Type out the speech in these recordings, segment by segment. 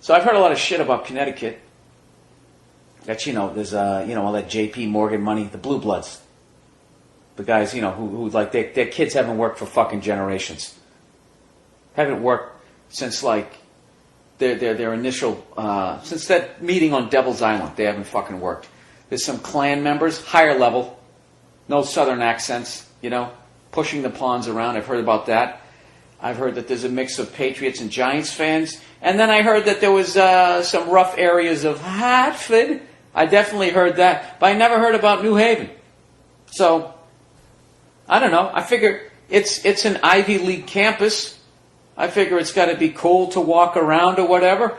So I've heard a lot of shit about Connecticut. That, there's, all that J.P. Morgan money, the blue bloods. The guys, who like, their kids haven't worked for fucking generations. Haven't worked since, like, their initial, since that meeting on Devil's Island. They haven't fucking worked. There's some Klan members, higher level, no southern accents, pushing the pawns around. I've heard about that. I've heard that there's a mix of Patriots and Giants fans. And then I heard that there was some rough areas of Hartford. I definitely heard that. But I never heard about New Haven. So, I don't know. I figure it's an Ivy League campus. I figure it's got to be cool to walk around or whatever.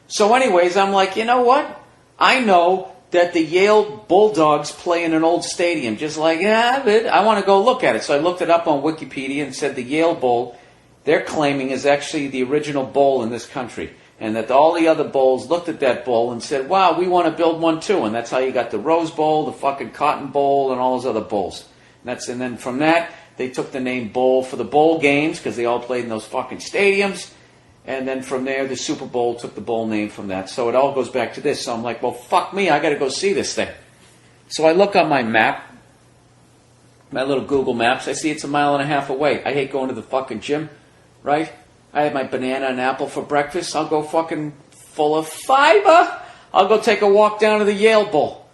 So anyways, I'm like, you know what? I know that the Yale Bulldogs play in an old stadium. Just like, I want to go look at it. So I looked it up on Wikipedia and said the Yale Bowl, they're claiming, is actually the original bowl in this country. And that all the other bowls looked at that bowl and said, wow, we want to build one too. And that's how you got the Rose Bowl, the fucking Cotton Bowl, and all those other bowls. And then from that, they took the name bowl for the bowl games because they all played in those fucking stadiums. And then from there, the Super Bowl took the bowl name from that. So it all goes back to this. So I'm like, well, fuck me, I got to go see this thing. So I look on my map, my little Google Maps. I see it's 1.5 miles away. I hate going to the fucking gym, right? I had my banana and apple for breakfast. I'll go fucking full of fiber. I'll go take a walk down to the Yale Bowl.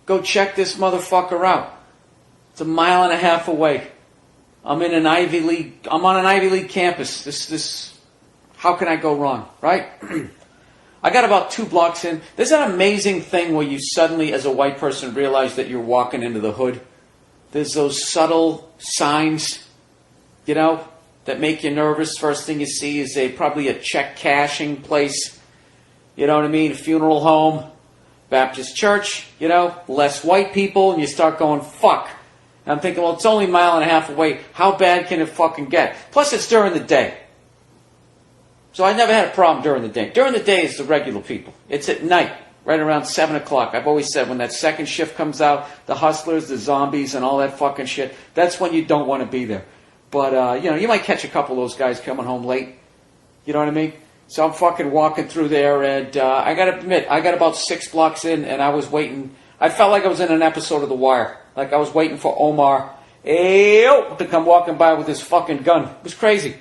Go check this motherfucker out. It's 1.5 miles away. I'm on an Ivy League campus. This. How can I go wrong, right? I got about 2 blocks in. There's an amazing thing where you suddenly, as a white person, realize that you're walking into the hood. There's those subtle signs, that make you nervous. First thing you see is probably a check cashing place. You know what I mean? A funeral home, Baptist church, less white people, and you start going, fuck. And I'm thinking, well, it's only 1.5 miles away. How bad can it fucking get? Plus, it's during the day. So I never had a problem during the day. During the day is the regular people. It's at night, right around 7 o'clock. I've always said when that second shift comes out, the hustlers, the zombies, and all that fucking shit, that's when you don't want to be there. But, you might catch a couple of those guys coming home late. You know what I mean? So I'm fucking walking through there, and I got to admit, I got about 6 blocks in, and I was waiting. I felt like I was in an episode of The Wire. Like I was waiting for Omar to come walking by with his fucking gun. It was crazy.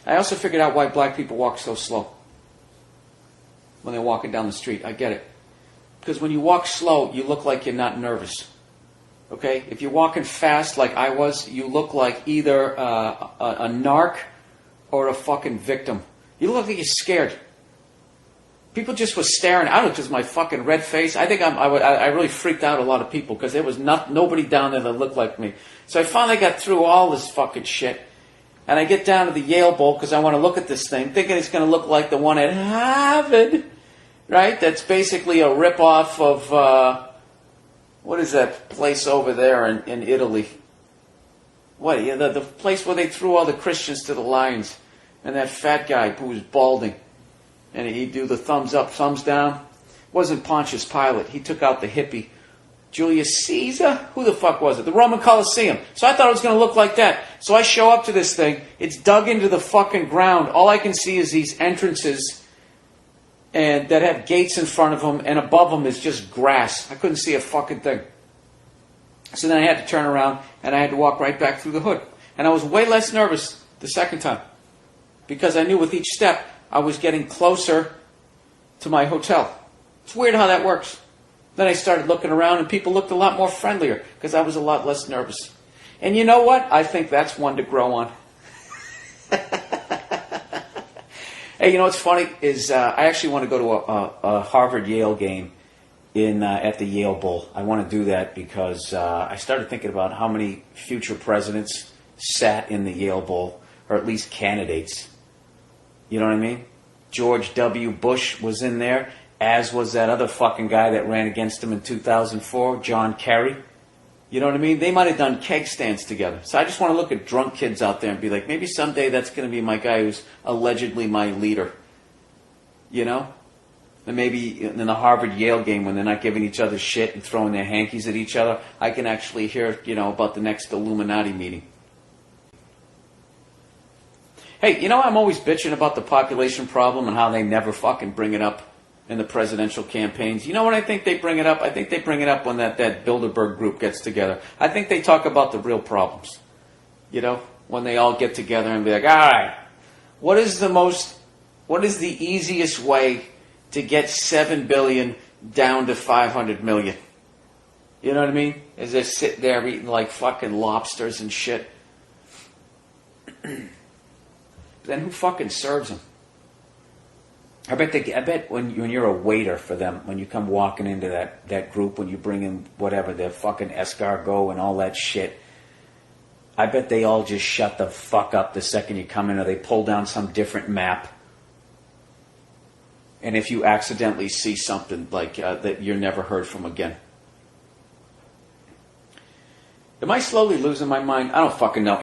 I also figured out why black people walk so slow when they're walking down the street. I get it. Because when you walk slow, you look like you're not nervous. Okay? If you're walking fast like I was, you look like either a narc or a fucking victim. You look like you're scared. People just were staring. I don't know, just my fucking red face. I think I really freaked out a lot of people because there was nobody down there that looked like me. So I finally got through all this fucking shit. And I get down to the Yale Bowl because I want to look at this thing, thinking it's going to look like the one at Harvard, right? That's basically a ripoff of, what is that place over there in Italy? What, the place where they threw all the Christians to the lions. And that fat guy who was balding. And he'd do the thumbs up, thumbs down. It wasn't Pontius Pilate. He took out the hippie. Julius Caesar? Who the fuck was it? The Roman Colosseum. So I thought it was going to look like that. So I show up to this thing. It's dug into the fucking ground. All I can see is these entrances and that have gates in front of them, and above them is just grass. I couldn't see a fucking thing. So then I had to turn around, and I had to walk right back through the hood. And I was way less nervous the second time because I knew with each step I was getting closer to my hotel. It's weird how that works. Then I started looking around, and people looked a lot more friendlier because I was a lot less nervous. And you know what? I think that's one to grow on. Hey, you know what's funny is I actually want to go to a Harvard-Yale game at the Yale Bowl. I want to do that because I started thinking about how many future presidents sat in the Yale Bowl, or at least candidates. You know what I mean? George W. Bush was in there, as was that other fucking guy that ran against him in 2004, John Kerry. You know what I mean? They might have done keg stands together. So I just want to look at drunk kids out there and be like, maybe someday that's going to be my guy who's allegedly my leader. You know? And maybe in the Harvard-Yale game, when they're not giving each other shit and throwing their hankies at each other, I can actually hear, about the next Illuminati meeting. Hey, you know I'm always bitching about the population problem and how they never fucking bring it up in the presidential campaigns. You know when I think they bring it up? I think they bring it up when that Bilderberg group gets together. I think they talk about the real problems. You know, when they all get together and be like, all right, what is the easiest way to get 7 billion down to 500 million? You know what I mean? As they sit there eating like fucking lobsters and shit. Then who fucking serves them? I bet when you're a waiter for them, when you come walking into that group, when you bring in whatever, their fucking escargot and all that shit, I bet they all just shut the fuck up the second you come in, or they pull down some different map. And if you accidentally see something like that, you're never heard from again. Am I slowly losing my mind? I don't fucking know.